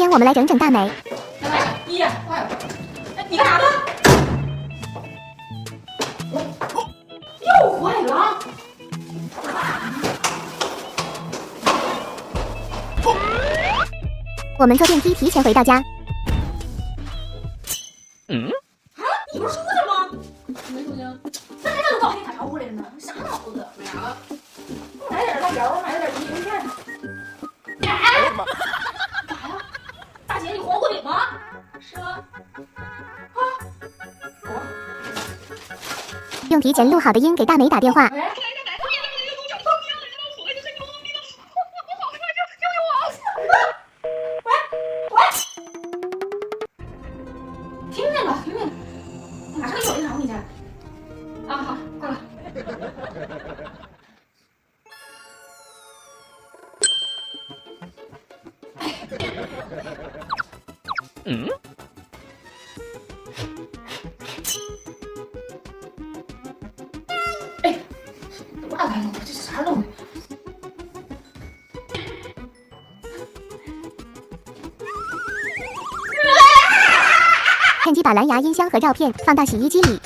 天我们来整整大美。你，哎，你干啥呢？又坏了。我们坐电梯提前回到家。啊，你不是出去吗？没出去。那还能早点打招呼来着呢？啥脑子？买啥了？买点辣条，买点米片。哎，干啥呀？大姐，你黄过敏吗？是啊。啊。用提前录好的音给大美打电话。喂。听见了，听见了，马上有人找你去。啊，好，挂了。哎，多大玩意儿？这是啥东西？趁机把蓝牙音箱和照片放到洗衣机里。